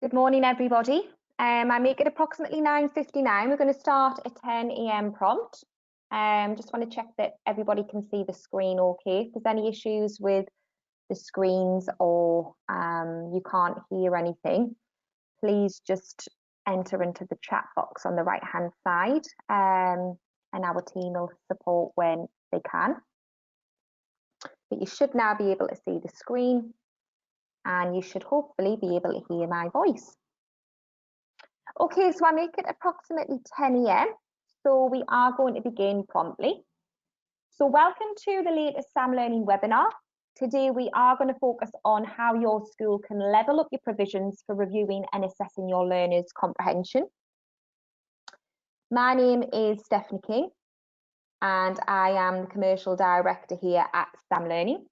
Good morning, everybody. I make it approximately 9:59. We're going to start at 10 a.m. prompt. Just want to check that everybody can see the screen okay. If there's any issues with the screens or you can't hear anything, please just enter into the chat box on the right-hand side and our team will support when they can. But you should now be able to see the screen and you should hopefully be able to hear my voice. Okay, so I make it approximately 10 a.m. So we are going to begin promptly. So welcome to the latest SAM Learning webinar. Today we are going to focus on how your school can level up your provisions for reviewing and assessing your learners' comprehension. My name is Stephanie King and I am the Commercial Director here at SAM Learning.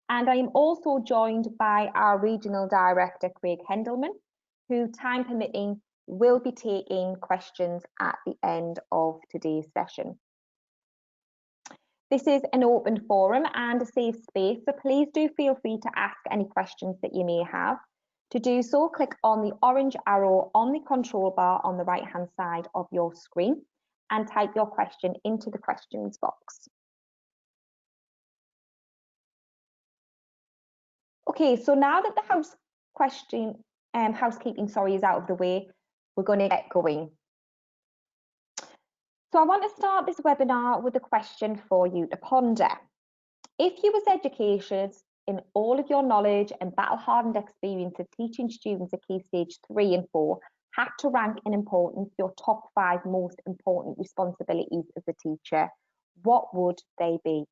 And I am also joined by our Regional Director, Craig Hendelman, who, time permitting, will be taking questions at the end of today's session. This is an open forum and a safe space, so please do feel free to ask any questions that you may have. To do so, click on the orange arrow on the control bar on the right-hand side of your screen and type your question into the questions box. Okay, so now that the housekeeping is out of the way, we're going to get going. So I want to start this webinar with a question for you to ponder. If you as educators, in all of your knowledge and battle-hardened experience of teaching students at Key Stage 3 and 4, had to rank in importance your top 5 most important responsibilities as a teacher, what would they be?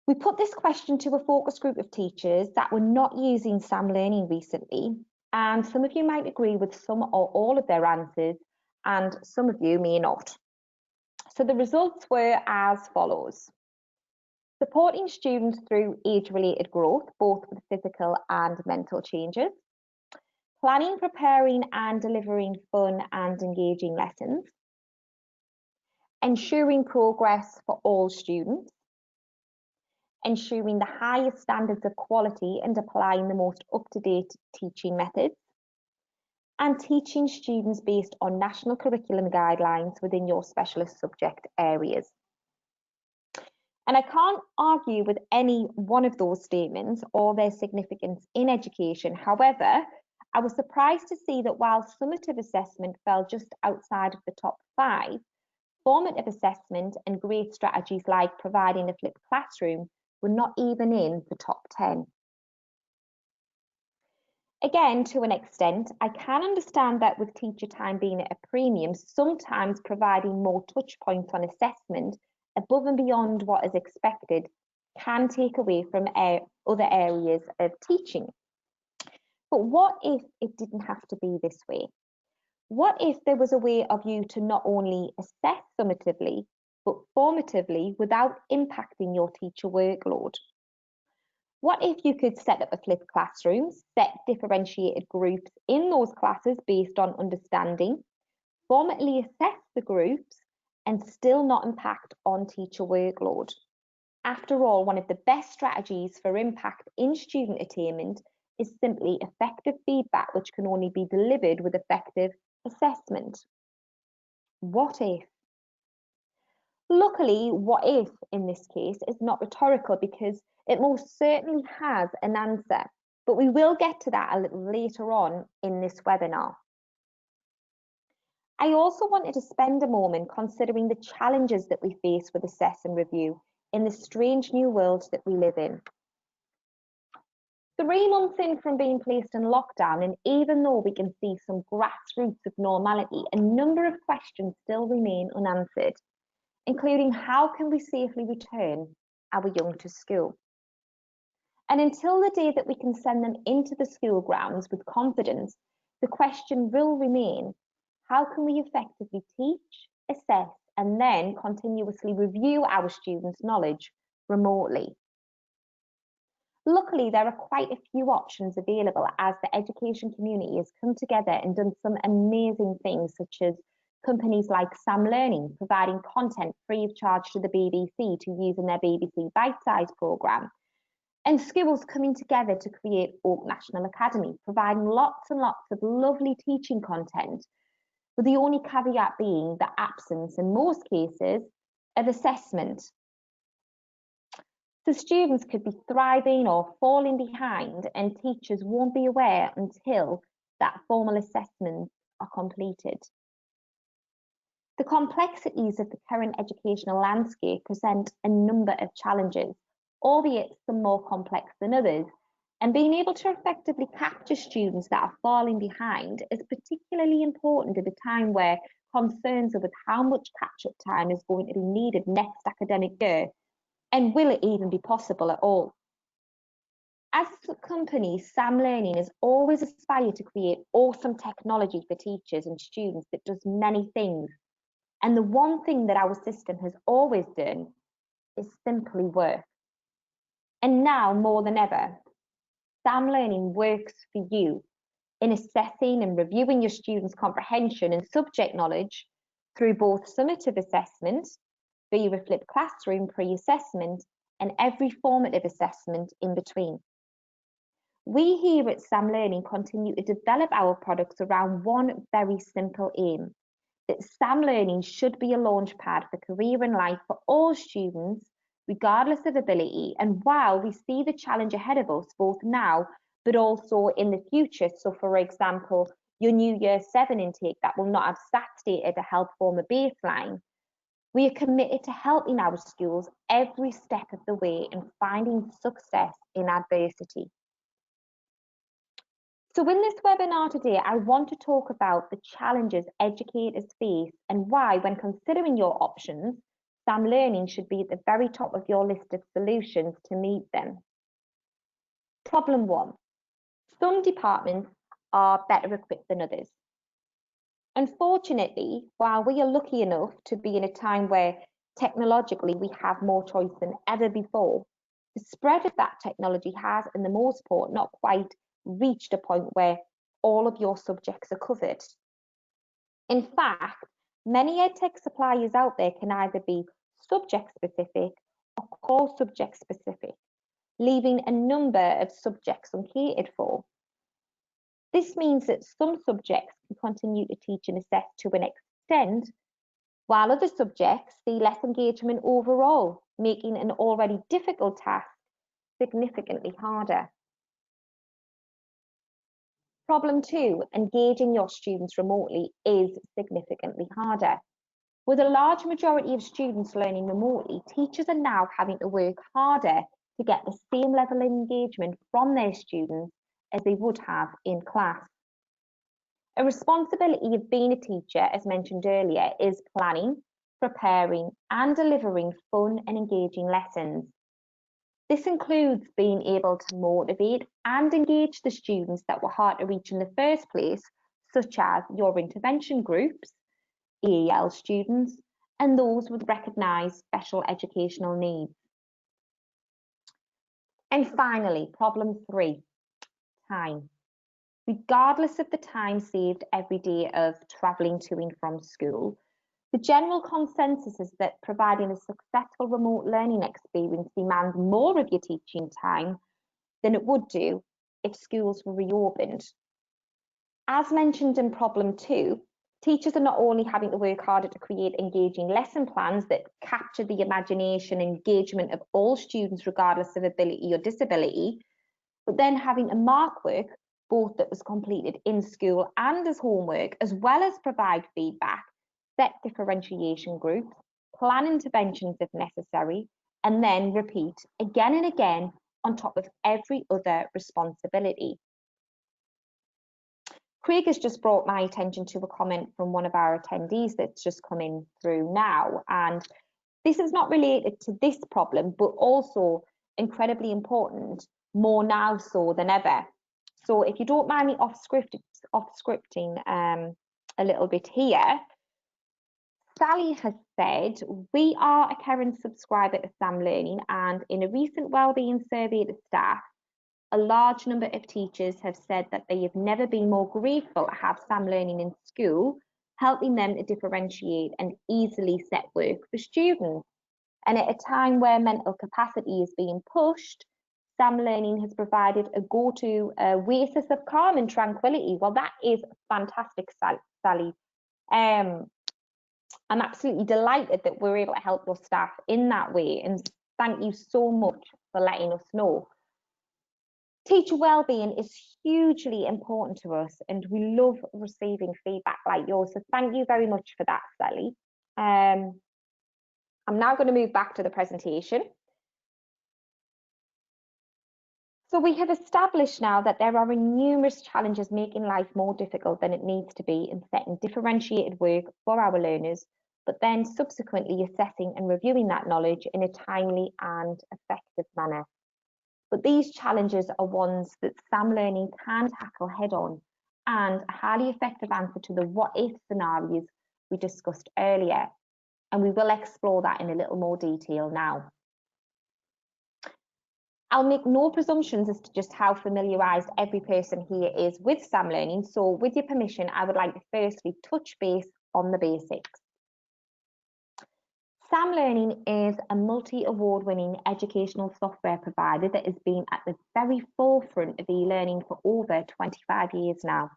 We put this question to a focus group of teachers that were not using SAM Learning recently, and some of you might agree with some or all of their answers, and some of you may not. So the results were as follows. Supporting students through age-related growth, both with physical and mental changes. Planning, preparing and delivering fun and engaging lessons. Ensuring progress for all students. Ensuring the highest standards of quality and applying the most up-to-date teaching methods, and teaching students based on national curriculum guidelines within your specialist subject areas. And I can't argue with any one of those statements or their significance in education. However, I was surprised to see that while summative assessment fell just outside of the top 5, formative assessment and grade strategies like providing a flipped classroom were not even in the top 10. Again, to an extent, I can understand that with teacher time being at a premium, sometimes providing more touch points on assessment above and beyond what is expected can take away from other areas of teaching. But what if it didn't have to be this way? What if there was a way of you to not only assess summatively, but formatively without impacting your teacher workload? What if you could set up a flipped classroom, set differentiated groups in those classes based on understanding, formatively assess the groups, and still not impact on teacher workload? After all, one of the best strategies for impact in student attainment is simply effective feedback, which can only be delivered with effective assessment. What if? Luckily, what if in this case is not rhetorical because it most certainly has an answer, but we will get to that a little later on in this webinar. I also wanted to spend a moment considering the challenges that we face with assess and review in the strange new world that we live in. 3 months in from being placed in lockdown, and even though we can see some grassroots of normality, a number of questions still remain unanswered, including how can we safely return our young to school? And until the day that we can send them into the school grounds with confidence, the question will remain, how can we effectively teach, assess, and then continuously review our students' knowledge remotely? Luckily, there are quite a few options available as the education community has come together and done some amazing things, such as companies like SAM Learning providing content free of charge to the BBC to use in their BBC Bite Size programme, and schools coming together to create Oak National Academy, providing lots and lots of lovely teaching content, with the only caveat being the absence, in most cases, of assessment. So students could be thriving or falling behind, and teachers won't be aware until that formal assessments are completed. The complexities of the current educational landscape present a number of challenges, albeit some more complex than others, and being able to effectively capture students that are falling behind is particularly important at a time where concerns are with how much catch-up time is going to be needed next academic year, and will it even be possible at all. As a company, Sam Learning has always aspired to create awesome technology for teachers and students that does many things. And the one thing that our system has always done is simply work. And now more than ever, Sam Learning works for you in assessing and reviewing your students' comprehension and subject knowledge through both summative assessment, via a flipped classroom pre-assessment, and every formative assessment in between. We here at Sam Learning continue to develop our products around one very simple aim, that Sam Learning should be a launchpad for career and life for all students, regardless of ability. And while we see the challenge ahead of us, both now, but also in the future, so for example, your new Year 7 intake that will not have stats data to help form a baseline, we are committed to helping our schools every step of the way and finding success in adversity. So in this webinar today, I want to talk about the challenges educators face and why, when considering your options, Sam Learning should be at the very top of your list of solutions to meet them. Problem 1. Some departments are better equipped than others. Unfortunately, while we are lucky enough to be in a time where technologically we have more choice than ever before, the spread of that technology has, in the most part, not quite reached a point where all of your subjects are covered. In fact, many EdTech suppliers out there can either be subject specific or core subject specific, leaving a number of subjects uncatered for. This means that some subjects can continue to teach and assess to an extent, while other subjects see less engagement overall, making an already difficult task significantly harder. Problem 2, engaging your students remotely is significantly harder. With a large majority of students learning remotely, teachers are now having to work harder to get the same level of engagement from their students as they would have in class. A responsibility of being a teacher, as mentioned earlier, is planning, preparing, and delivering fun and engaging lessons. This includes being able to motivate and engage the students that were hard to reach in the first place, such as your intervention groups, EAL students, and those with recognised special educational needs. And finally, problem 3, time. Regardless of the time saved every day of travelling to and from school, the general consensus is that providing a successful remote learning experience demands more of your teaching time than it would do if schools were reopened. As mentioned in problem 2, teachers are not only having to work harder to create engaging lesson plans that capture the imagination and engagement of all students regardless of ability or disability, but then having to mark work, both that was completed in school and as homework, as well as provide feedback, set differentiation groups, plan interventions if necessary, and then repeat again and again on top of every other responsibility. Craig has just brought my attention to a comment from one of our attendees that's just coming through now, and this is not related to this problem, but also incredibly important, more now so than ever. So if you don't mind me off-scripting a little bit here, Sally has said, we are a current subscriber to Sam Learning, and in a recent wellbeing survey to staff, a large number of teachers have said that they have never been more grateful to have Sam Learning in school, helping them to differentiate and easily set work for students. And at a time where mental capacity is being pushed, Sam Learning has provided a go-to oasis of calm and tranquility. Well, that is fantastic, Sally. I'm absolutely delighted that we're able to help your staff in that way, and thank you so much for letting us know. Teacher wellbeing is hugely important to us, and we love receiving feedback like yours. So thank you very much for that, Sally. I'm now going to move back to the presentation. So we have established now that there are numerous challenges making life more difficult than it needs to be in setting differentiated work for our learners, but then subsequently assessing and reviewing that knowledge in a timely and effective manner. But these challenges are ones that Sam Learning can tackle head on, and a highly effective answer to the what if scenarios we discussed earlier. And we will explore that in a little more detail now. I'll make no presumptions as to just how familiarised every person here is with Sam Learning. So with your permission, I would like to firstly touch base on the basics. Sam Learning is a multi-award-winning educational software provider that has been at the very forefront of e-learning for over 25 years now.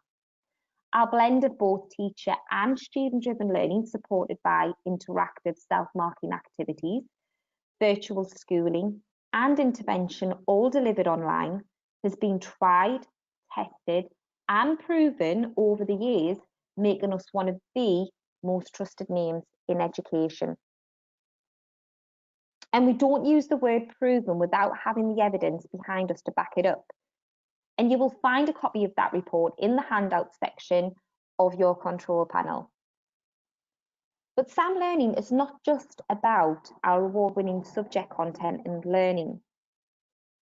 Our blend of both teacher and student-driven learning, supported by interactive self-marking activities, virtual schooling, and intervention, all delivered online, has been tried, tested, and proven over the years, making us one of the most trusted names in education. And we don't use the word proven without having the evidence behind us to back it up. And you will find a copy of that report in the handout section of your control panel. But Sam Learning is not just about our award-winning subject content and learning.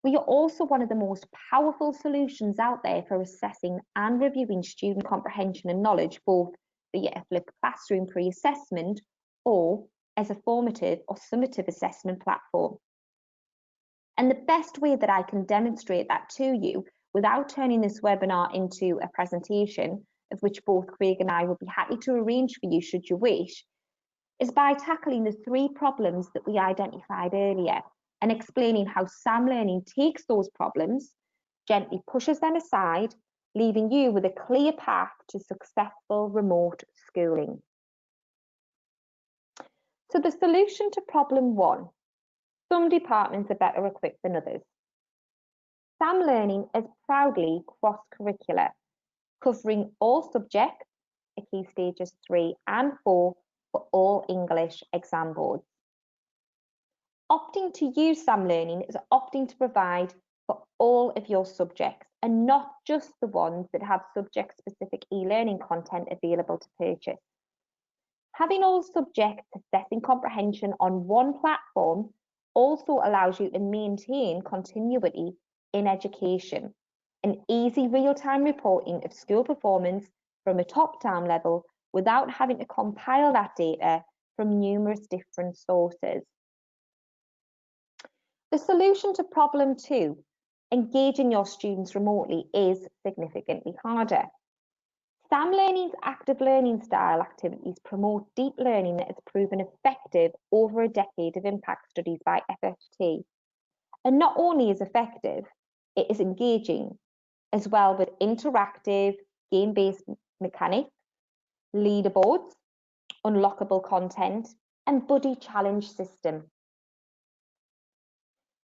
We are also one of the most powerful solutions out there for assessing and reviewing student comprehension and knowledge, both via a flipped classroom pre-assessment or as a formative or summative assessment platform. And the best way that I can demonstrate that to you without turning this webinar into a presentation, of which both Craig and I would be happy to arrange for you should you wish, is by tackling the 3 problems that we identified earlier and explaining how Sam Learning takes those problems, gently pushes them aside, leaving you with a clear path to successful remote schooling. So the solution to problem 1, some departments are better equipped than others. Sam Learning is proudly cross-curricular, covering all subjects at Key Stages 3 and 4 for all English exam boards. Opting to use Sam Learning is opting to provide for all of your subjects and not just the ones that have subject-specific e-learning content available to purchase. Having all subjects assessing comprehension on one platform also allows you to maintain continuity in education and easy real-time reporting of school performance from a top-down level without having to compile that data from numerous different sources. The solution to problem 2, engaging your students remotely, is significantly harder. Sam Learning's active learning style activities promote deep learning that has proven effective over a decade of impact studies by FFT. And not only is effective, it is engaging as well, with interactive game-based mechanics, leaderboards, unlockable content, and buddy challenge system.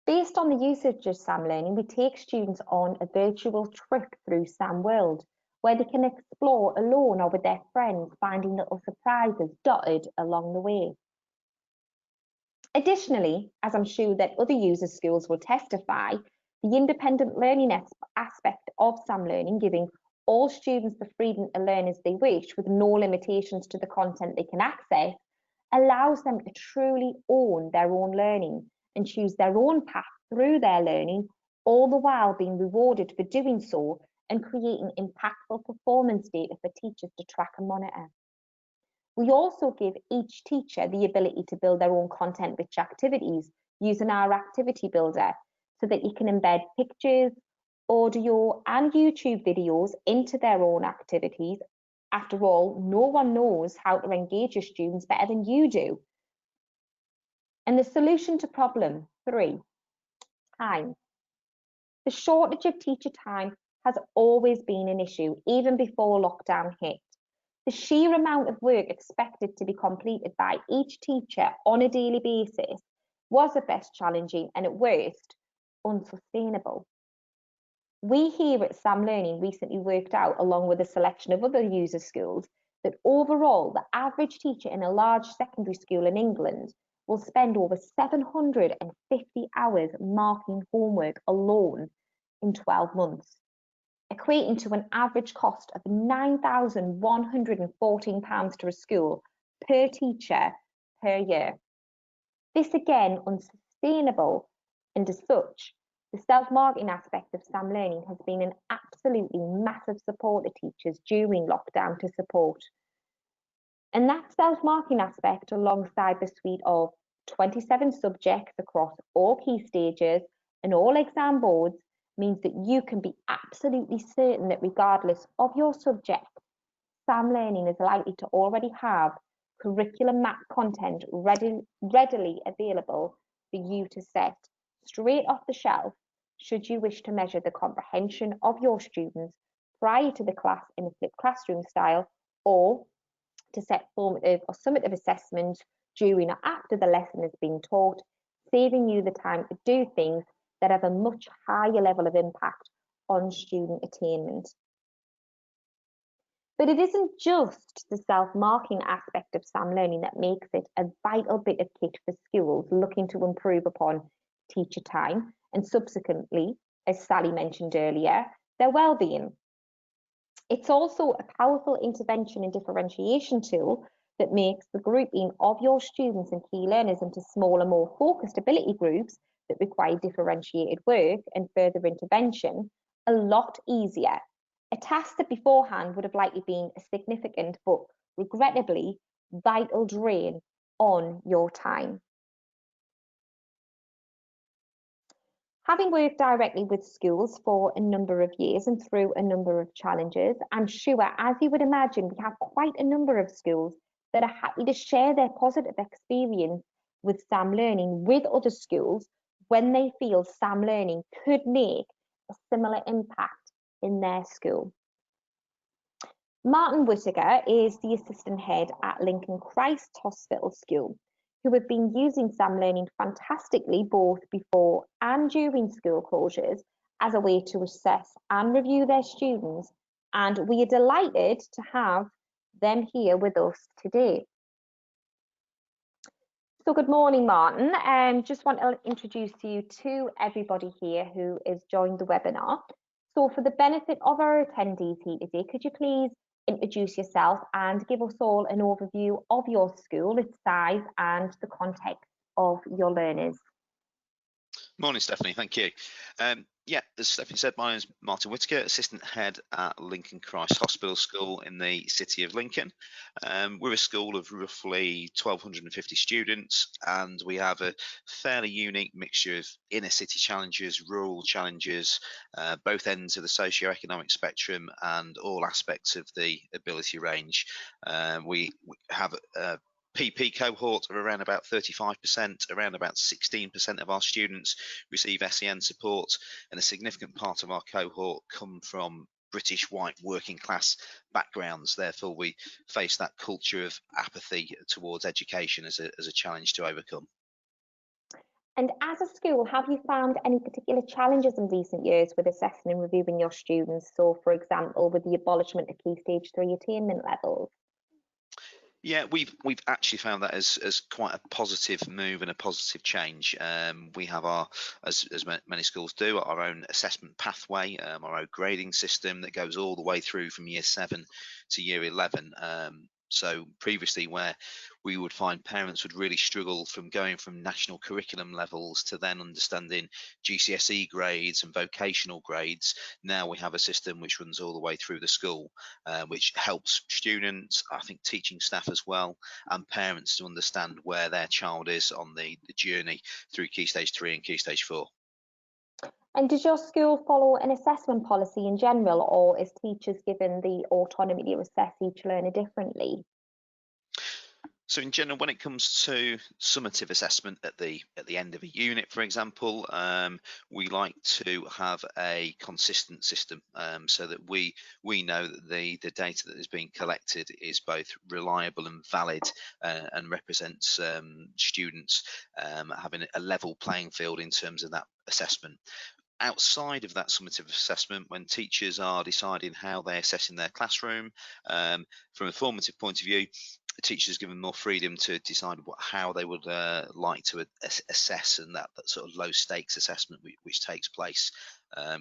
Based on the usage of Sam Learning, we take students on a virtual trip through Sam World, where they can explore alone or with their friends, finding little surprises dotted along the way. Additionally, as I'm sure that other user schools will testify, the independent learning aspect of Sam Learning, giving all students the freedom to learn as they wish with no limitations to the content they can access, allows them to truly own their own learning and choose their own path through their learning, all the while being rewarded for doing so and creating impactful performance data for teachers to track and monitor. We also give each teacher the ability to build their own content-rich activities using our activity builder, so that you can embed pictures, audio, and YouTube videos into their own activities. After all, no one knows how to engage your students better than you do. And the solution to problem 3, time. The shortage of teacher time has always been an issue, even before lockdown hit. The sheer amount of work expected to be completed by each teacher on a daily basis was at best challenging and at worst unsustainable. We here at Sam Learning recently worked out, along with a selection of other user schools, that overall the average teacher in a large secondary school in England will spend over 750 hours marking homework alone in 12 months, equating to an average cost of £9,114 to a school per teacher per year. This again unsustainable, and as such, the self-marketing aspect of Sam Learning has been an absolutely massive support to teachers during lockdown to support. And that self-marketing aspect, alongside the suite of 27 subjects across all key stages and all exam boards, means that you can be absolutely certain that regardless of your subject, Sam Learning is likely to already have curriculum map content readily available for you to set straight off the shelf should you wish to measure the comprehension of your students prior to the class in a flipped classroom style, or to set formative or summative assessments during or after the lesson is being taught, saving you the time to do things that have a much higher level of impact on student attainment. But it isn't just the self-marking aspect of Sam Learning that makes it a vital bit of kit for schools looking to improve upon teacher time and subsequently, as Sally mentioned earlier, their well-being. It's also a powerful intervention and differentiation tool that makes the grouping of your students and key learners into smaller, more focused ability groups that require differentiated work and further intervention a lot easier. A task that beforehand would have likely been a significant but regrettably vital drain on your time. Having worked directly with schools for a number of years and through a number of challenges, I'm sure, as you would imagine, we have quite a number of schools that are happy to share their positive experience with Sam Learning with other schools when they feel Sam Learning could make a similar impact in their school. Martin Whittaker is the assistant head at Lincoln Christ Hospital School, who have been using Sam Learning fantastically both before and during school closures as a way to assess and review their students, and we are delighted to have them here with us today. So good morning, Martin. Just want to introduce you to everybody here who has joined the webinar. So for the benefit of our attendees here today, could you please introduce yourself and give us all an overview of your school, its size and the context of your learners? Morning, Stephanie. Thank you. Yeah, as Stephanie said, my name is Martin Whittaker, assistant head at Lincoln Christ Hospital School in the city of Lincoln. We're a school of roughly 1,250 students, and we have a fairly unique mixture of inner city challenges, rural challenges, both ends of the socio-economic spectrum and all aspects of the ability range. We have a PP cohort of around about 35%, around about 16% of our students receive SEN support, and a significant part of our cohort come from British white working class backgrounds. Therefore, we face that culture of apathy towards education as a challenge to overcome. And as a school, have you found any particular challenges in recent years with assessing and reviewing your students? So, for example, with the abolishment of Key Stage 3 attainment levels? Yeah, we've actually found that as quite a positive move and a positive change. We have our, as many schools do, our own assessment pathway, our own grading system that goes all the way through from year 7 to year 11. So previously, where we would find parents would really struggle from going from national curriculum levels to then understanding GCSE grades and vocational grades, now we have a system which runs all the way through the school, which helps students, I think teaching staff as well, and parents to understand where their child is on the journey through Key Stage 3 and Key Stage 4. And does your school follow an assessment policy in general, or is teachers given the autonomy to assess each learner differently? So in general, when it comes to summative assessment at the end of a unit, for example, we like to have a consistent system, so that we know that the data that is being collected is both reliable and valid, and represents students having a level playing field in terms of that assessment. Outside of that summative assessment, when teachers are deciding how they're assessing their classroom, from a formative point of view, the teachers are given more freedom to decide how they would like to assess, and that sort of low stakes assessment which takes place.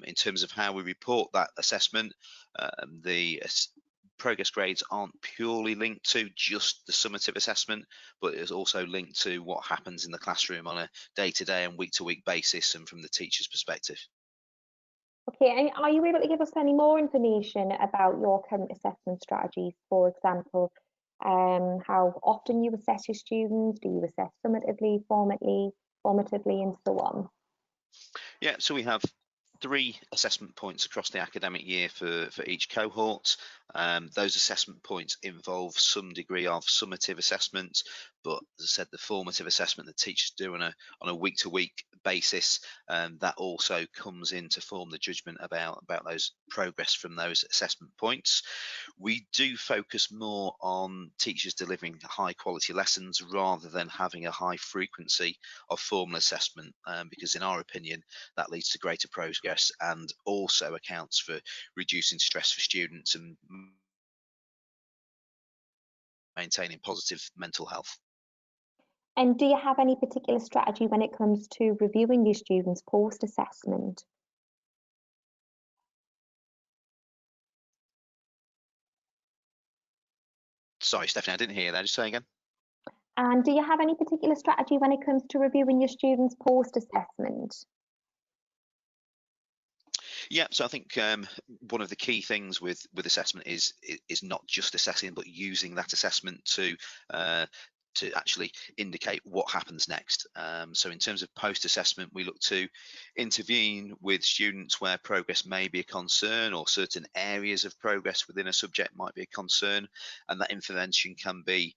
In terms of how we report that assessment, the progress grades aren't purely linked to just the summative assessment, but it's also linked to what happens in the classroom on a day-to-day and week-to-week basis, and from the teacher's perspective. Okay, and are you able to give us any more information about your current assessment strategies? For example, how often you assess your students? Do you assess summatively, formatively, and so on? Yeah, so we have 3 assessment points across the academic year for each cohort. Those assessment points involve some degree of summative assessment, but as I said, the formative assessment that teachers do on a week-to-week basis, that also comes in to form the judgment about those progress from those assessment points. We do focus more on teachers delivering high quality lessons rather than having a high frequency of formal assessment, because in our opinion that leads to greater progress and also accounts for reducing stress for students and maintaining positive mental health. And do you have any particular strategy when it comes to reviewing your students post-assessment? Sorry, Stephanie, I didn't hear that. Just say again. And do you have any particular strategy when it comes to reviewing your students post-assessment? Yeah, so I think one of the key things with assessment is not just assessing, but using that assessment to actually indicate what happens next. So in terms of post-assessment, we look to intervene with students where progress may be a concern, or certain areas of progress within a subject might be a concern, and that intervention can be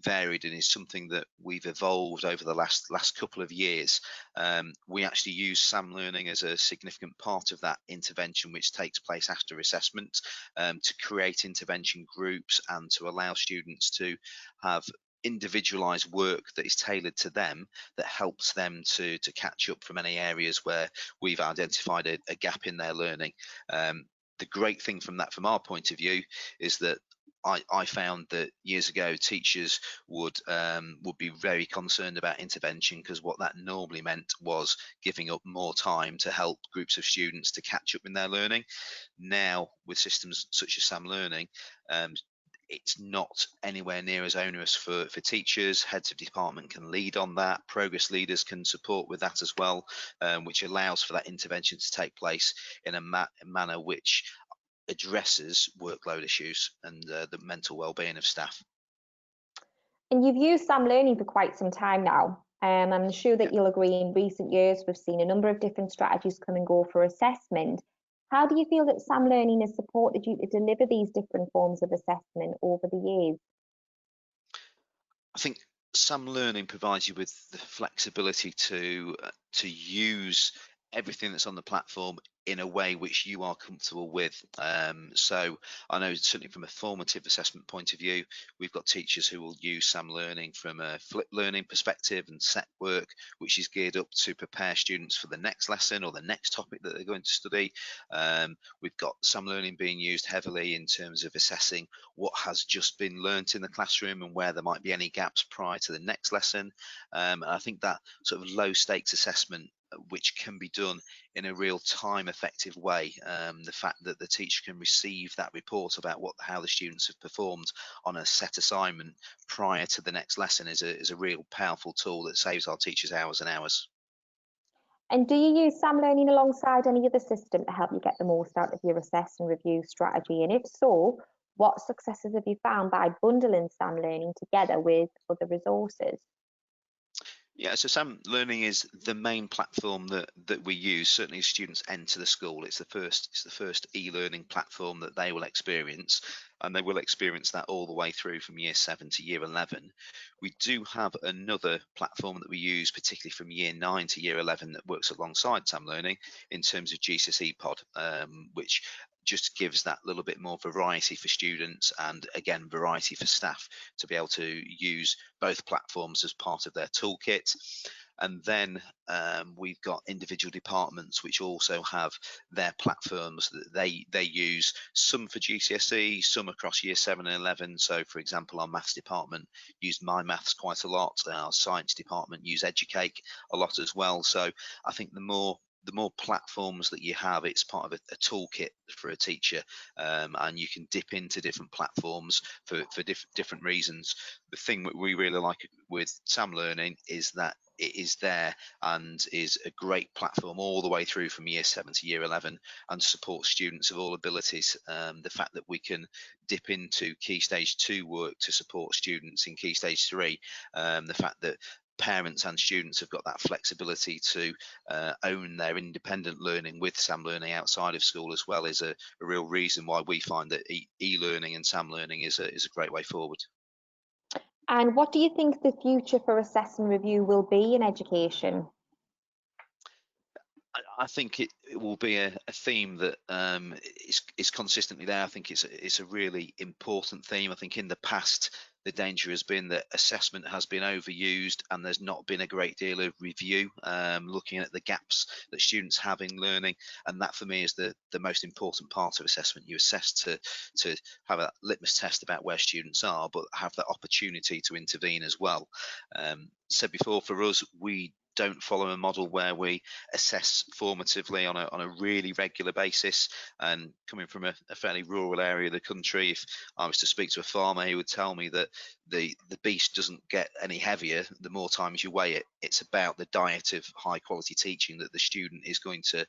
varied, and is something that we've evolved over the last couple of years. We actually use SAM learning as a significant part of that intervention, which takes place after assessment, to create intervention groups and to allow students to have individualized work that is tailored to them, that helps them to catch up from any areas where we've identified a gap in their learning. The great thing from our point of view, is that I found that years ago teachers would be very concerned about intervention, because what that normally meant was giving up more time to help groups of students to catch up in their learning. Now, with systems such as SAM Learning, it's not anywhere near as onerous for teachers. Heads of department can lead on that. Progress leaders can support with that as well, which allows for that intervention to take place in a manner which addresses workload issues and the mental well-being of staff. And you've used SAM Learning for quite some time now. I'm sure that you'll agree, in recent years we've seen a number of different strategies come and go for assessment. How do you feel that SAM Learning has supported you to deliver these different forms of assessment over the years? I think SAM Learning provides you with the flexibility to use everything that's on the platform in a way which you are comfortable with. So I know certainly from a formative assessment point of view, we've got teachers who will use SAM Learning from a flipped learning perspective and set work, which is geared up to prepare students for the next lesson or the next topic that they're going to study. We've got SAM Learning being used heavily in terms of assessing what has just been learnt in the classroom and where there might be any gaps prior to the next lesson. And I think that sort of low stakes assessment, which can be done in a real time effective way, the fact that the teacher can receive that report about how the students have performed on a set assignment prior to the next lesson, is a real powerful tool that saves our teachers hours and hours. And do you use SAM Learning alongside any other system to help you get the most out of your assess and review strategy? And if so, what successes have you found by bundling SAM Learning together with other resources? Yeah, so Sam Learning is the main platform that we use. Certainly, as students enter the school, it's the first e-learning platform that they will experience, and they will experience that all the way through from year 7 to year 11. We do have another platform that we use, particularly from year 9 to year 11, that works alongside Sam Learning in terms of GCSE Pod, which just gives that little bit more variety for students and again variety for staff to be able to use both platforms as part of their toolkit. And then we've got individual departments which also have their platforms that they use, some for GCSE, some across year 7 and 11. So for example, our maths department use My Maths quite a lot, our science department use Educake a lot as well. So I think the more platforms that you have, it's part of a toolkit for a teacher, and you can dip into different platforms for different reasons. The thing that we really like with Sam Learning is that it is there and is a great platform all the way through from year 7 to year 11 and supports students of all abilities. The fact that we can dip into Key Stage 2 work to support students in Key Stage 3, the fact that parents and students have got that flexibility to own their independent learning with Sam Learning outside of school as well is a real reason why we find that e-learning and Sam Learning is a great way forward. And what do you think the future for assess and review will be in education? I think it will be a theme that is consistently there. I think it's a really important theme. I think in the past the danger has been that assessment has been overused and there's not been a great deal of review, looking at the gaps that students have in learning. And that for me is the most important part of assessment. You assess to have a litmus test about where students are, but have that opportunity to intervene as well. Said before, for us, we don't follow a model where we assess formatively on a really regular basis. And coming from a fairly rural area of the country, if I was to speak to a farmer, he would tell me that the beast doesn't get any heavier the more times you weigh it. It's about the diet of high quality teaching that the student is going to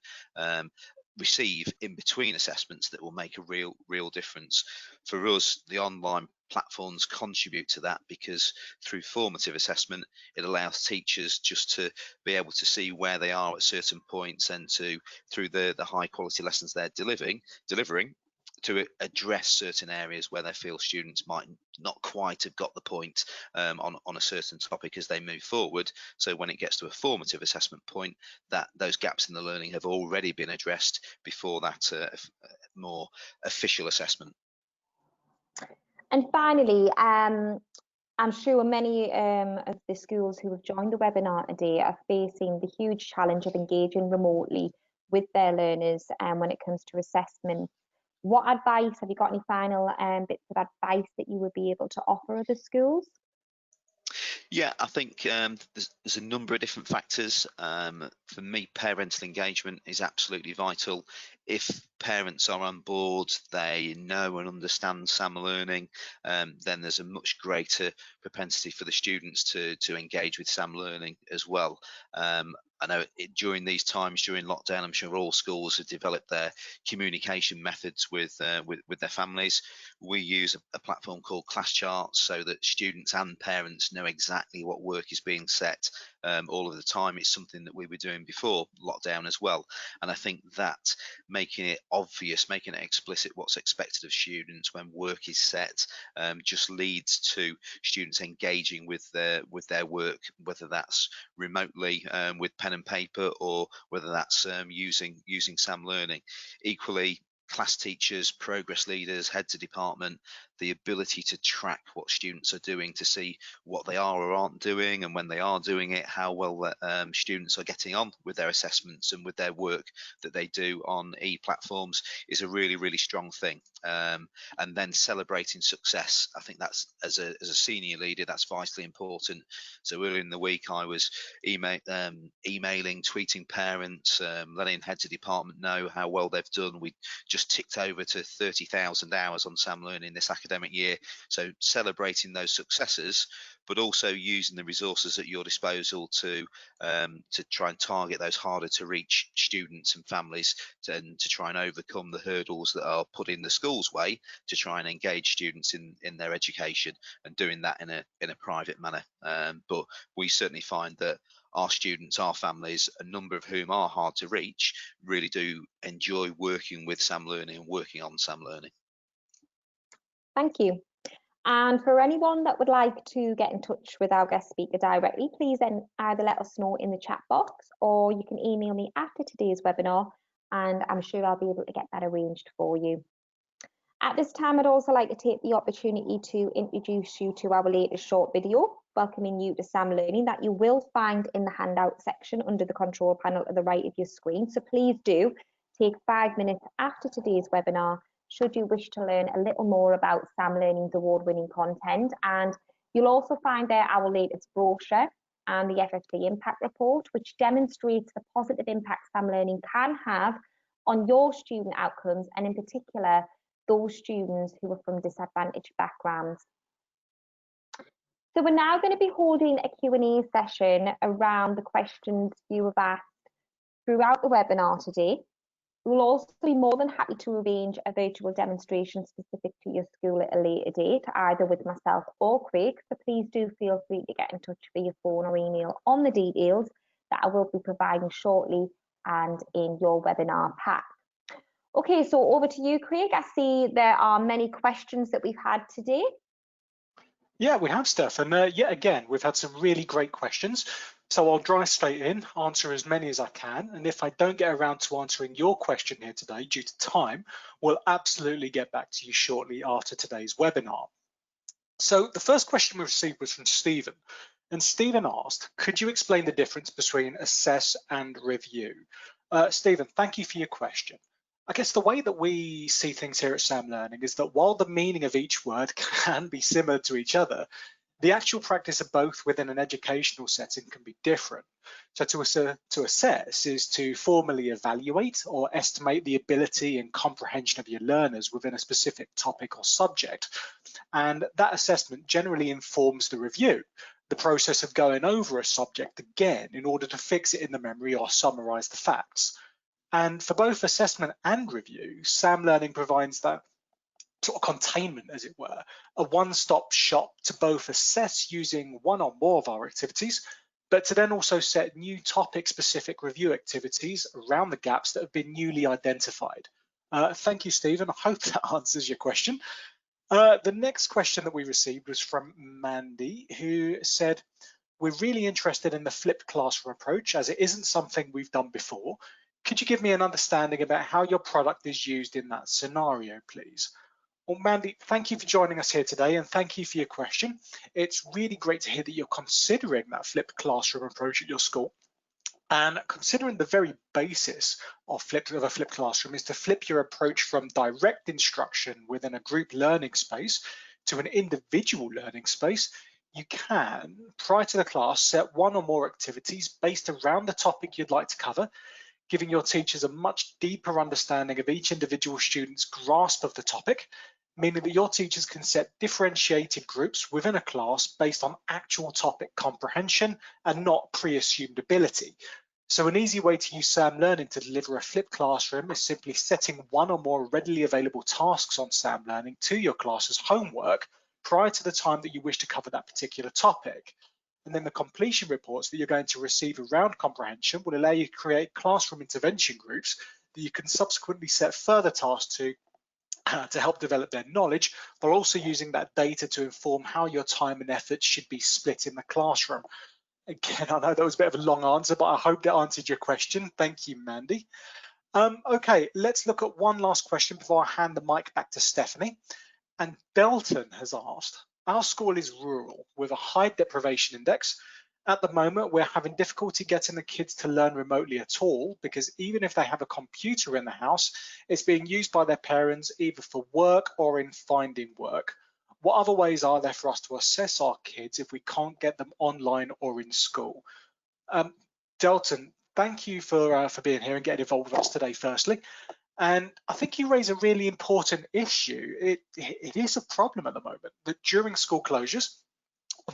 receive in between assessments that will make a real difference. For us, the online platforms contribute to that because through formative assessment it allows teachers just to be able to see where they are at certain points and to through the high quality lessons they're delivering to address certain areas where they feel students might not quite have got the point on a certain topic as they move forward. So when it gets to a formative assessment point, that those gaps in the learning have already been addressed before that more official assessment. And finally, I'm sure many of the schools who have joined the webinar today are facing the huge challenge of engaging remotely with their learners when it comes to assessment. What advice, have you got any final bits of advice that you would be able to offer other schools? Yeah, I think there's a number of different factors. For me, parental engagement is absolutely vital. If parents are on board, they know and understand Sam Learning, then there's a much greater propensity for the students to engage with Sam Learning as well. I know during these times, during lockdown, I'm sure all schools have developed their communication methods with their families. We use a platform called Class Charts so that students and parents know exactly what work is being set all of the time. It's something that we were doing before lockdown as well. And I think that making it obvious, making it explicit what's expected of students when work is set just leads to students engaging with their work, whether that's remotely with pen and paper or whether that's using Sam Learning. Equally, class teachers, progress leaders, heads of department, the ability to track what students are doing to see what they are or aren't doing, and when they are doing it, how well students are getting on with their assessments and with their work that they do on e-platforms is a really strong thing. And then celebrating success, I think that's as a senior leader, that's vitally important. So earlier in the week, I was emailing, tweeting parents, letting heads of department know how well they've done. We just ticked over to 30,000 hours on Sam Learning this academic academic year. So celebrating those successes, but also using the resources at your disposal to try and target those harder to reach students and families, and to try and overcome the hurdles that are put in the school's way to try and engage students in their education, and doing that in a private manner. But we certainly find that our students, our families, a number of whom are hard to reach, really do enjoy working with Sam Learning and working on Sam Learning. Thank you. And for anyone that would like to get in touch with our guest speaker directly, please then either let us know in the chat box, or you can email me after today's webinar, and I'm sure I'll be able to get that arranged for you. At this time, I'd also like to take the opportunity to introduce you to our latest short video, welcoming you to Sam Learning, that you will find in the handout section under the control panel to the right of your screen. So please do take 5 minutes after today's webinar should you wish to learn a little more about Sam Learning's award-winning content. And you'll also find there our latest brochure and the FFP Impact Report, which demonstrates the positive impact Sam Learning can have on your student outcomes, and in particular, those students who are from disadvantaged backgrounds. So we're now going to be holding a Q&A session around the questions you have asked throughout the webinar today. We'll also be more than happy to arrange a virtual demonstration specific to your school at a later date, either with myself or Craig. So please do feel free to get in touch via phone or email on the details that I will be providing shortly and in your webinar pack. Okay, so over to you, Craig. I see there are many questions that we've had today. Yeah, we have, Steph, and yet again, we've had some really great questions. So I'll dive straight in, answer as many as I can, and if I don't get around to answering your question here today due to time, we'll absolutely get back to you shortly after today's webinar. So the first question we received was from Stephen, and Stephen asked, could you explain the difference between assess and review? Stephen, thank you for your question. I guess the way that we see things here at Sam Learning is that while the meaning of each word can be similar to each other, the actual practice of both within an educational setting can be different. So to assess is to formally evaluate or estimate the ability and comprehension of your learners within a specific topic or subject. And that assessment generally informs the review, the process of going over a subject again in order to fix it in the memory or summarize the facts. And for both assessment and review, Sam Learning provides that sort of containment, as it were, a one-stop shop to both assess using one or more of our activities, but to then also set new topic-specific review activities around the gaps that have been newly identified. Thank you, Stephen. I hope that answers your question. The next question that we received was from Mandy, who said, we're really interested in the flipped classroom approach as it isn't something we've done before. Could you give me an understanding about how your product is used in that scenario, please? Well, Mandy, thank you for joining us here today, and thank you for your question. It's really great to hear that you're considering that flipped classroom approach at your school. And considering the very basis of a flipped classroom is to flip your approach from direct instruction within a group learning space to an individual learning space, you can, prior to the class, set one or more activities based around the topic you'd like to cover, giving your teachers a much deeper understanding of each individual student's grasp of the topic, meaning that your teachers can set differentiated groups within a class based on actual topic comprehension and not pre-assumed ability. So an easy way to use Sam Learning to deliver a flipped classroom is simply setting one or more readily available tasks on Sam Learning to your class as homework prior to the time that you wish to cover that particular topic. And then the completion reports that you're going to receive around comprehension will allow you to create classroom intervention groups that you can subsequently set further tasks to help develop their knowledge, but also using that data to inform how your time and effort should be split in the classroom. Again, I know that was a bit of a long answer, but I hope that answered your question. Thank you, Mandy. Okay, let's look at one last question before I hand the mic back to Stephanie. And Belton has asked, our school is rural with a high deprivation index. At the moment, we're having difficulty getting the kids to learn remotely at all, because even if they have a computer in the house, it's being used by their parents either for work or in finding work. What other ways are there for us to assess our kids if we can't get them online or in school? Delton, thank you for being here and getting involved with us today, firstly. And I think you raise a really important issue. It is a problem at the moment that during school closures,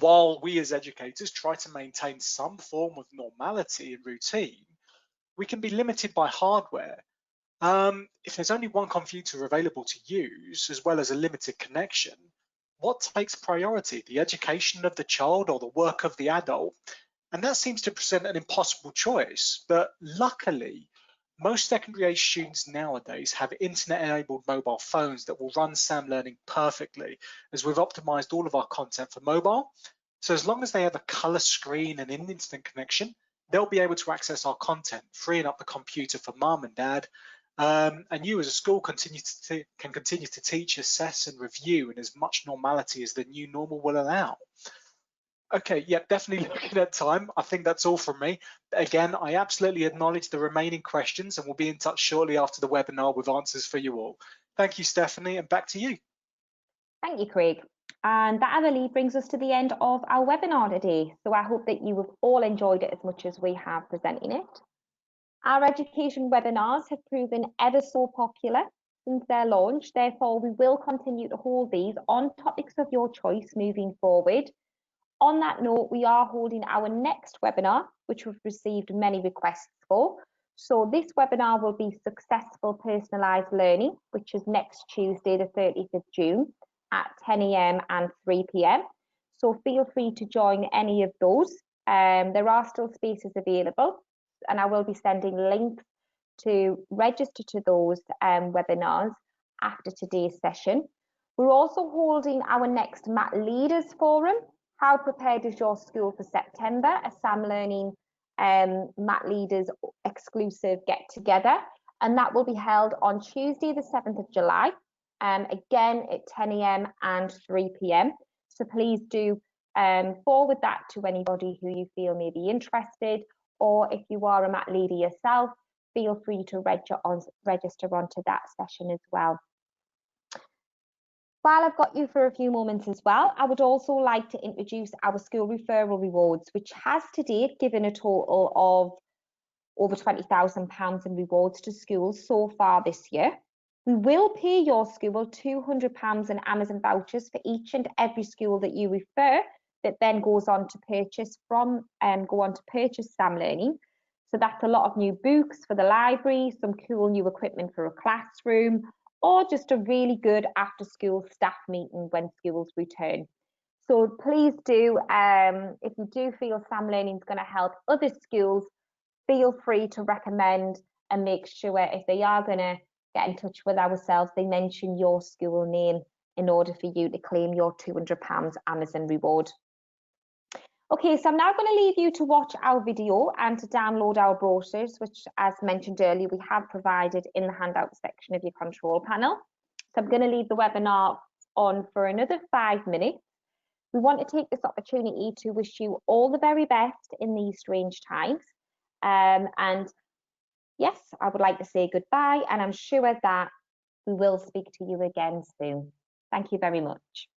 while we as educators try to maintain some form of normality and routine, we can be limited by hardware. If there's only one computer available to use, as well as a limited connection, what takes priority, the education of the child or the work of the adult? And that seems to present an impossible choice. But luckily, most secondary age students nowadays have internet-enabled mobile phones that will run SAM Learning perfectly, as we've optimized all of our content for mobile. So as long as they have a color screen and an instant connection, they'll be able to access our content, freeing up the computer for mum and dad. And you as a school can continue to teach, assess and review in as much normality as the new normal will allow. Okay, yeah, definitely looking at time. I think that's all from me. Again, I absolutely acknowledge the remaining questions and we'll be in touch shortly after the webinar with answers for you all. Thank you, Stephanie, and back to you. Thank you, Craig. And that, I believe, brings us to the end of our webinar today. So I hope that you have all enjoyed it as much as we have presenting it. Our education webinars have proven ever so popular since their launch. Therefore, we will continue to hold these on topics of your choice moving forward. On that note, we are holding our next webinar, which we've received many requests for. So this webinar will be Successful Personalised Learning, which is next Tuesday, the 30th of June at 10 AM and 3 PM. So feel free to join any of those. There are still spaces available, and I will be sending links to register to those webinars after today's session. We're also holding our next MAT Leaders Forum. How prepared is your school for September? A SAM Learning MAT Leaders exclusive get together, and that will be held on Tuesday, the 7th of July, again at 10 AM and 3 PM. So please do forward that to anybody who you feel may be interested, or if you are a MAT leader yourself, feel free to register onto that session as well. While I've got you for a few moments as well, I would also like to introduce our school referral rewards, which has to date given a total of over £20,000 in rewards to schools so far this year. We will pay your school £200 in Amazon vouchers for each and every school that you refer, that then goes on to purchase SAM Learning. So that's a lot of new books for the library, some cool new equipment for a classroom, or just a really good after-school staff meeting when schools return. So please do, if you do feel SAM Learning is going to help other schools, feel free to recommend and make sure if they are going to get in touch with ourselves, they mention your school name in order for you to claim your £200 Amazon reward. Okay, so I'm now going to leave you to watch our video and to download our brochures, which, as mentioned earlier, we have provided in the handout section of your control panel. So I'm going to leave the webinar on for another 5 minutes. We want to take this opportunity to wish you all the very best in these strange times. And yes, I would like to say goodbye, and I'm sure that we will speak to you again soon. Thank you very much.